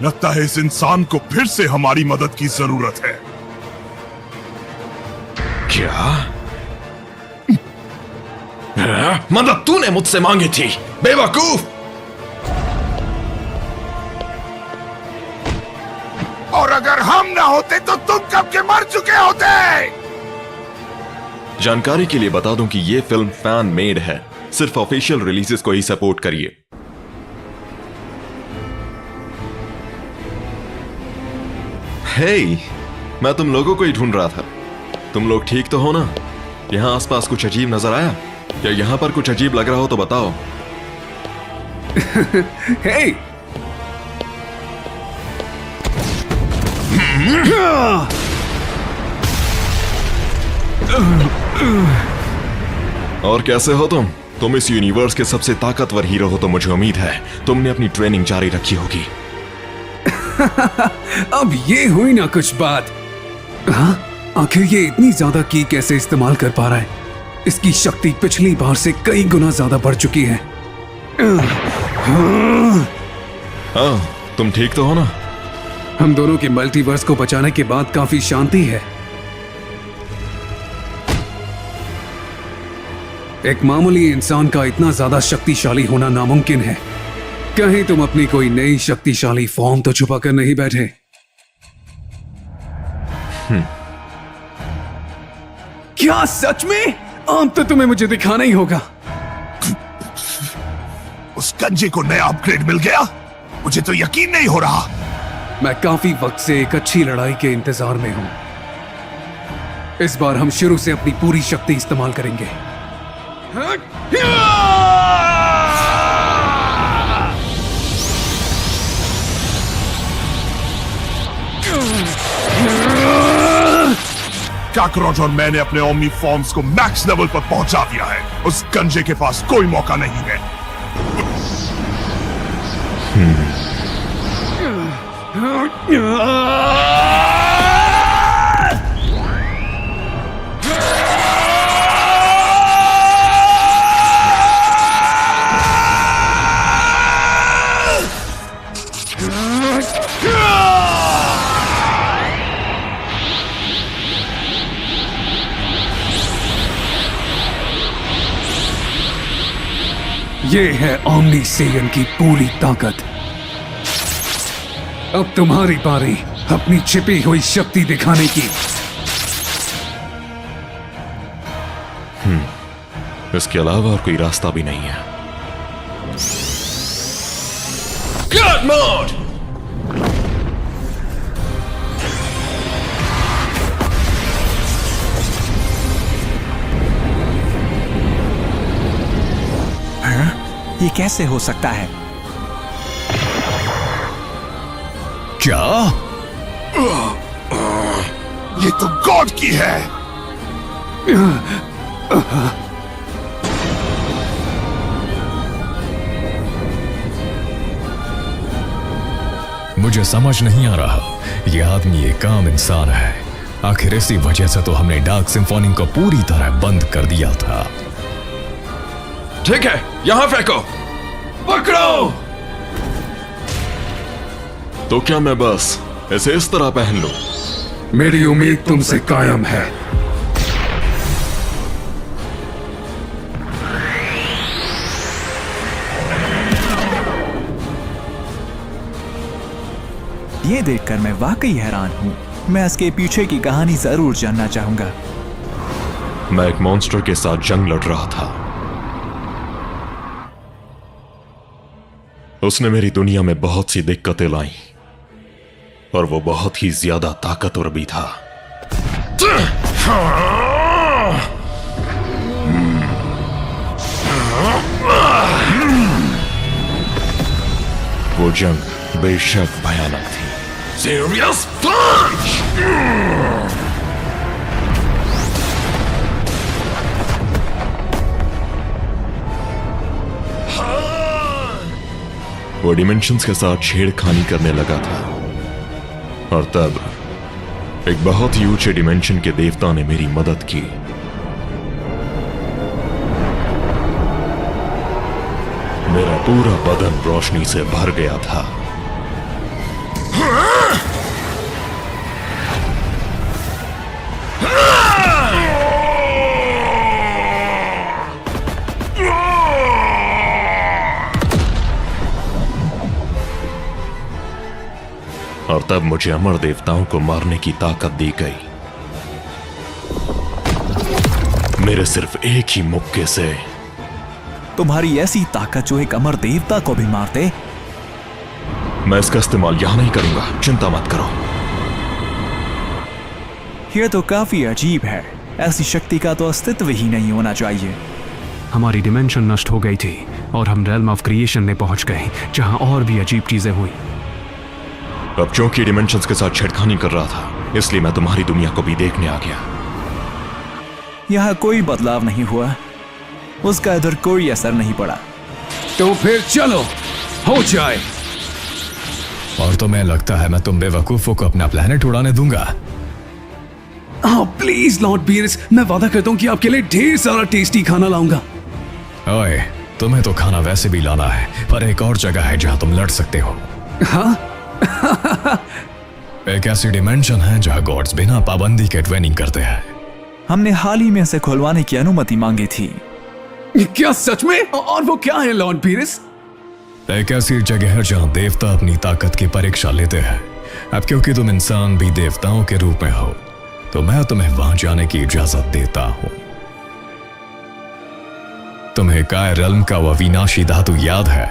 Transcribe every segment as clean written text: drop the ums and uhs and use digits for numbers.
लगता है इस इंसान को फिर से हमारी मदद की जरूरत है। क्या? मदद तूने मुझसे मांगी थी, बेवकूफ। और अगर हम ना होते तो तुम कब के मर चुके होते। जानकारी के लिए बता दूं कि यह फिल्म फैन मेड है, सिर्फ ऑफिशियल रिलीजेस को ही सपोर्ट करिए। हे, मैं तुम लोगों को ही ढूंढ रहा था। तुम लोग ठीक तो हो ना? यहां आसपास कुछ अजीब नजर आया? या यहां पर कुछ अजीब लग रहा हो तो बताओ। हे! और कैसे हो तुम? तुम इस यूनिवर्स के सबसे ताकतवर हीरो हो तो मुझे उम्मीद है तुमने अपनी ट्रेनिंग जारी रखी होगी। अब ये हुई ना कुछ बात। हाँ? आखिर ये इतनी ज्यादा की कैसे इस्तेमाल कर पा रहा है? इसकी शक्ति पिछली बार से कई गुना ज्यादा बढ़ चुकी है। हाँ, तुम ठीक तो हो ना? हम दोनों के मल्टीवर्स को बचाने के बाद काफी शांति है। एक मामूली इंसान का इतना ज्यादा शक्तिशाली होना नामुमकिन है। कहीं तुम अपनी कोई नई शक्तिशाली फॉर्म तो छुपा कर नहीं बैठे? क्या सच में? अब तो तुम्हें मुझे दिखाना ही होगा। उस गंजे को नया अपग्रेड मिल गया? मुझे तो यकीन नहीं हो रहा। मैं काफी वक्त से एक अच्छी लड़ाई के इंतजार में हूं। इस बार हम शुरू से अपनी पूरी शक्ति इस्तेमाल करेंगे। काकरोच और मैंने अपने ओमनी फॉर्म्स को मैक्स लेवल पर पहुंचा दिया है। उस गंजे के पास कोई मौका नहीं है। ये है ओमनी सेयन की पूरी ताकत। अब तुम्हारी बारी अपनी छिपी हुई शक्ति दिखाने की। इसके अलावा और कोई रास्ता भी नहीं है। God mode! ये कैसे हो सकता है? क्या? ये तो गॉड की है। मुझे समझ नहीं आ रहा, ये आदमी एक आम इंसान है। आखिर इसी वजह से तो हमने डार्क सिम्फोनी को पूरी तरह बंद कर दिया था। ठीक है, यहां फेंको। पकड़ो। तो क्या मैं बस इसे इस तरह पहन लूं? मेरी उम्मीद तुमसे कायम है। ये देखकर मैं वाकई हैरान हूँ। मैं इसके पीछे की कहानी जरूर जानना चाहूंगा। मैं एक मॉन्स्टर के साथ जंग लड़ रहा था। उसने मेरी दुनिया में बहुत सी दिक्कतें लाई और वो बहुत ही ज्यादा ताकतवर भी था। वो जंग बेशक भयानक थी। सीरियस पंच! वो डिमेंशंस के साथ छेड़खानी करने लगा था और तब एक बहुत ही ऊंचे डिमेंशन के देवता ने मेरी मदद की। मेरा पूरा बदन रोशनी से भर गया था। और तब मुझे अमर देवताओं को मारने की ताकत दी गई। मेरे सिर्फ एक ही मुक्के से। तुम्हारी ऐसी ताकत जो एक अमर देवता को भी मार दे? मैं इसका इस्तेमाल यहां नहीं करूंगा, चिंता मत करो। यह तो काफी अजीब है। ऐसी शक्ति का तो अस्तित्व ही नहीं होना चाहिए। हमारी डिमेंशन नष्ट हो गई थी और हम रेल्म ऑफ क्रिएशन में पहुंच गए, जहां और भी अजीब चीजें हुई। अब चूंकि डिमेंशंस के साथ छेड़खानी कर रहा था, इसलिए मैं तुम्हारी दुनिया को भी देखने आ गया। यहाँ कोई बदलाव नहीं हुआ, उसका इधर कोई असर नहीं पड़ा। तो फिर चलो, हो जाए। और तुम्हें लगता है मैं तुम बेवकूफों को अपना प्लेनेट उड़ाने दूंगा? हाँ प्लीज लॉर्ड बीयर्स, मैं वादा करता हूँ कि आपके लिए ढेर सारा टेस्टी खाना लाऊंगा। ओए, तुम्हें तो खाना वैसे भी लाना है, पर एक और जगह है जहां तुम लड़ सकते हो। हाँ? एक ऐसी डिमेंशन है जहां गॉड्स बिना पाबंदी के ट्रेनिंग करते हैं। हमने हाल ही में इसे खुलवाने की अनुमति मांगी थी। क्या सच में? और वो क्या है लॉर्ड बीयर्स? एक ऐसी जगह है जहां देवता अपनी ताकत की परीक्षा लेते हैं। अब क्योंकि तुम इंसान भी देवताओं के रूप में हो, तो मैं तुम्हें वहां जाने की इजाजत देता हूं। तुम्हें काय रेल्म का वह विनाशी धातु याद है?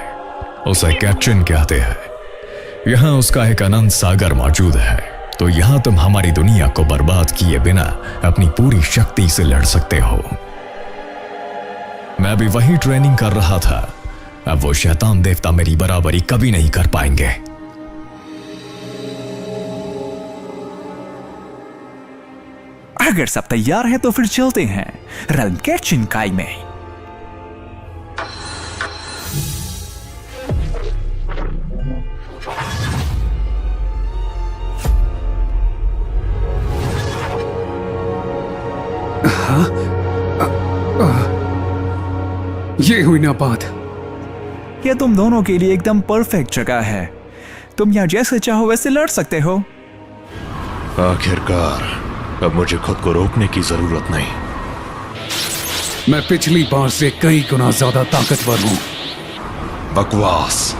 उसे कैट्रिन कहते हैं। यहां उसका एक अनंत सागर मौजूद है, तो यहां तुम हमारी दुनिया को बर्बाद किए बिना अपनी पूरी शक्ति से लड़ सकते हो। मैं भी वही ट्रेनिंग कर रहा था। अब वो शैतान देवता मेरी बराबरी कभी नहीं कर पाएंगे। अगर सब तैयार है तो फिर चलते हैं रेल्म कैट्रिन काई में। ये हुई ना बात। यह तुम दोनों के लिए एकदम परफेक्ट जगह है। तुम यहाँ जैसे चाहो वैसे लड़ सकते हो। आखिरकार अब मुझे खुद को रोकने की जरूरत नहीं। मैं पिछली बार से कई गुना ज्यादा ताकतवर हूं। बकवास,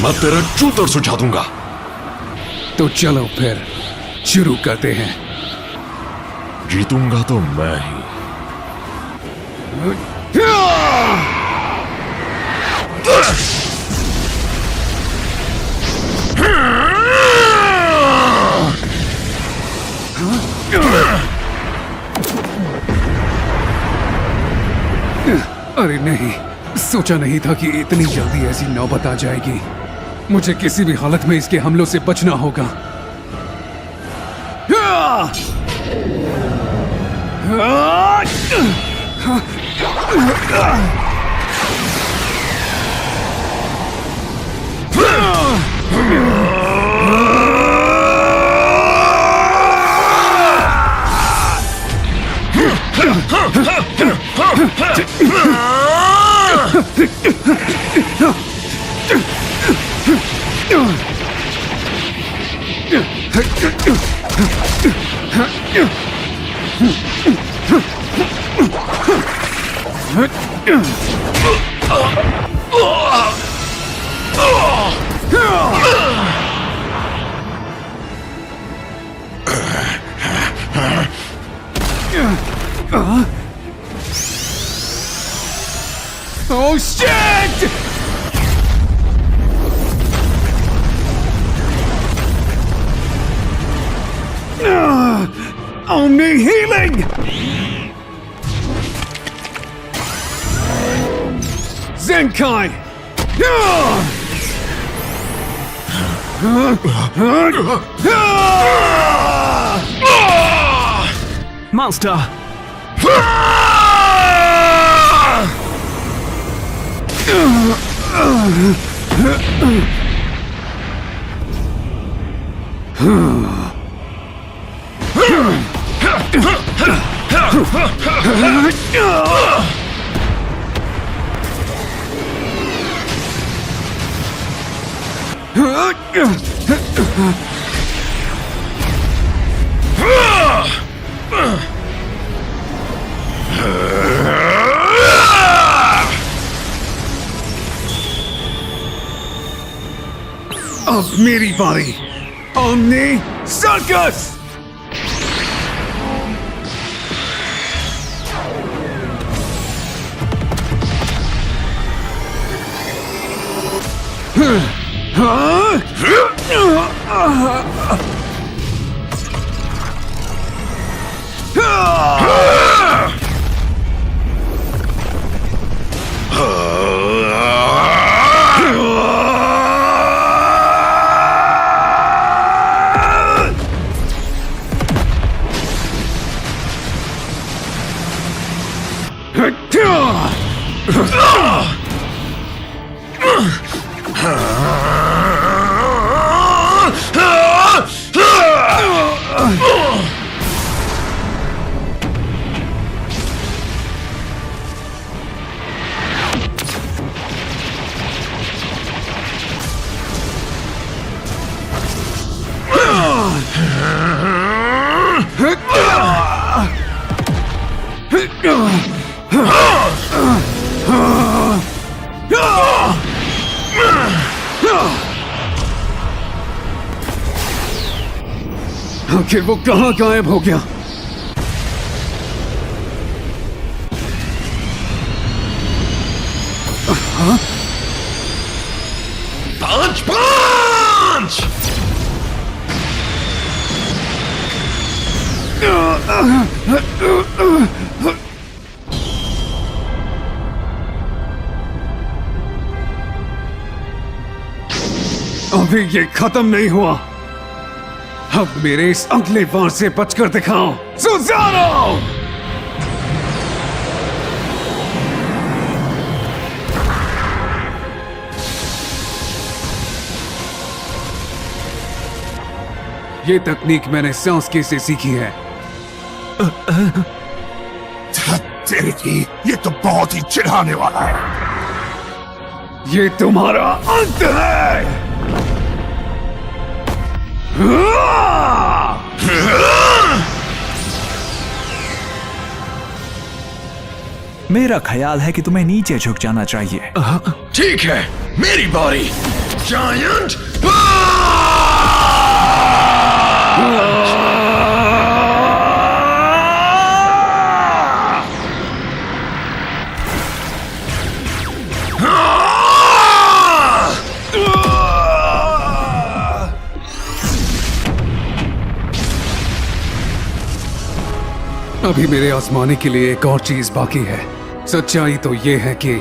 मैं तेरा जूतर सुझा दूंगा। तो चलो फिर शुरू करते हैं। जीतूंगा तो मैं ही। अरे नहीं, सोचा नहीं था कि इतनी जल्दी ऐसी नौबत आ जाएगी। मुझे किसी भी हालत में इसके हमलों से बचना होगा। Oh shit! Omni healing! Zenkai! Monster! अब मेरी बारी। Omni circus. आखिर वो कहाँ गायब हो गया? पंच पंच। अभी ये खत्म नहीं हुआ। अब मेरे इस अगले वार से बचकर दिखाओ, सुजारो! ये तकनीक मैंने सांस से सीखी है। तेरे की ये तो बहुत ही चिढ़ाने वाला है। ये तुम्हारा अंत है। मेरा ख्याल है कि तुम्हें नीचे झुक जाना चाहिए। ठीक है, मेरी बारी। जायंट अभी मेरे आजमाने के लिए एक और चीज बाकी है। सच्चाई तो ये है कि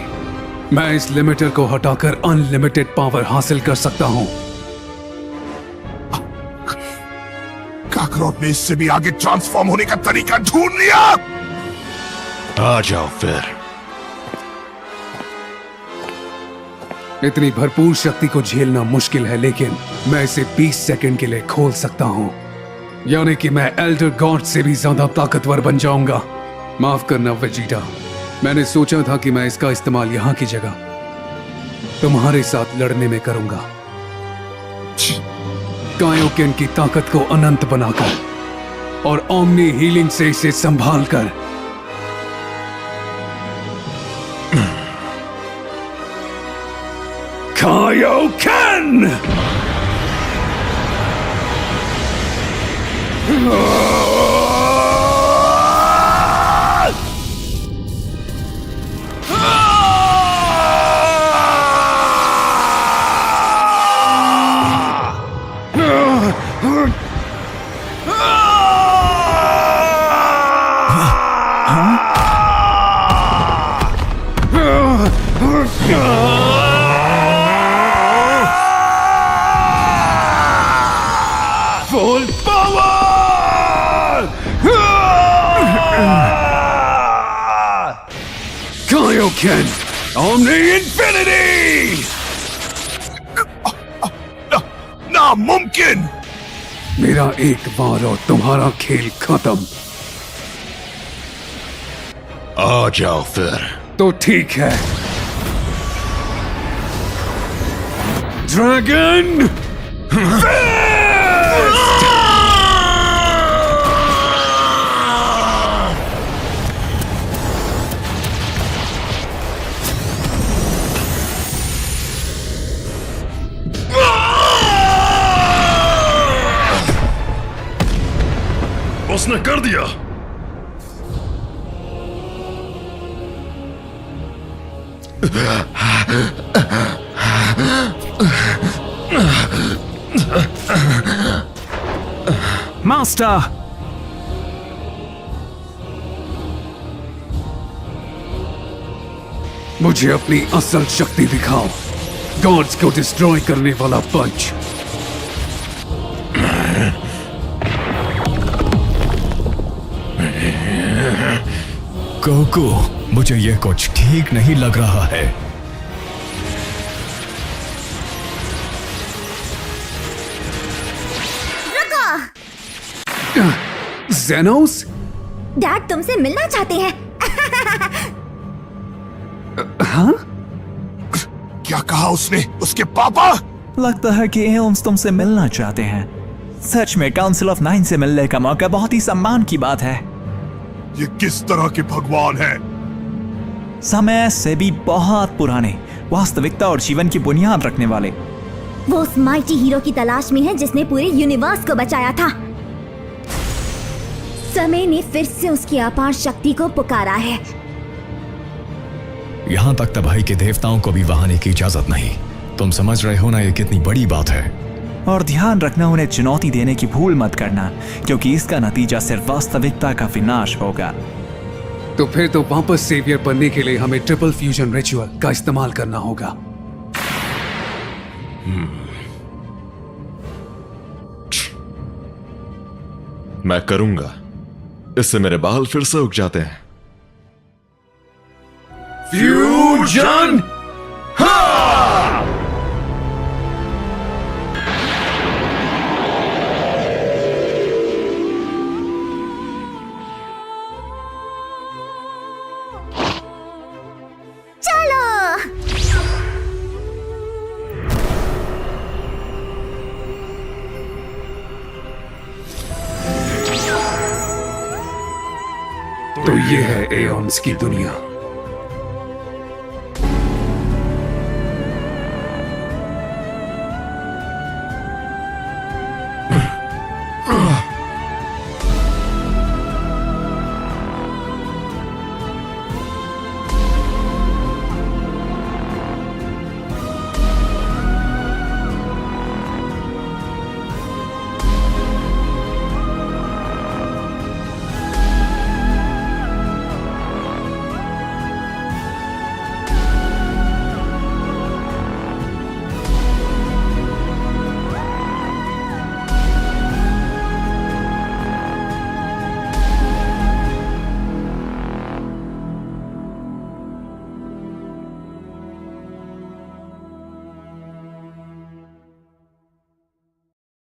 मैं इस लिमिटर को हटाकर अनलिमिटेड पावर हासिल कर सकता हूं। काकरोट ने इससे भी आगे ट्रांसफॉर्म होने का तरीका ढूंढ लिया। आ जाओ फिर। इतनी भरपूर शक्ति को झेलना मुश्किल है, लेकिन मैं इसे 20 सेकंड के लिए खोल सकता हूं। यानी कि मैं एल्डर गॉड से भी ज्यादा ताकतवर बन जाऊंगा। माफ करना वेजिटा, मैंने सोचा था कि मैं इसका इस्तेमाल यहां की जगह तुम्हारे साथ लड़ने में करूंगा। कायोकेन की ताकत को अनंत बनाकर और ओमनी हीलिंग से इसे संभाल कर Kaioken! Full power! Kaioken! Omni Infinity! नामुमकिन! मेरा एक बार और तुम्हारा खेल खत्म। आ जाओ फिर। तो ठीक है, ड्रैगन उसने कर दिया। मास्टर, मुझे अपनी असल शक्ति दिखाओ, गॉड्स को डिस्ट्रॉय करने वाला पंच। गोकू, मुझे ये कुछ ठीक नहीं लग रहा है। जेनोस, डैड तुमसे मिलना चाहते हैं। क्या कहा उसने? उसके पापा? लगता है कि एओन्स तुमसे मिलना चाहते हैं। सच में काउंसिल ऑफ 9 से मिलने का मौका बहुत ही सम्मान की बात है। ये किस तरह के भगवान है? समय से भी बहुत पुराने, वास्तविकता और जीवन की बुनियाद रखने वाले। वो उस माइटी हीरो की तलाश में है जिसने पूरे यूनिवर्स को बचाया था। समय ने फिर से उसकी अपार शक्ति को पुकारा है। यहां तक तबाही के देवताओं को भी वहां आने की इजाजत नहीं। तुम समझ रहे हो ना, ये कितनी बड़ी बात है। और ध्यान रखना, उन्हें चुनौती देने की भूल मत करना, क्योंकि इसका नतीजा सिर्फ वास्तविकता का विनाश होगा। तो फिर तो वापस सेवियर बनने के लिए हमें ट्रिपल फ्यूजन रिचुअल का इस्तेमाल करना होगा। मैं करूंगा, इससे मेरे बाल फिर से उग जाते हैं। फ्यूजन! तो ये है एओन्स की दुनिया।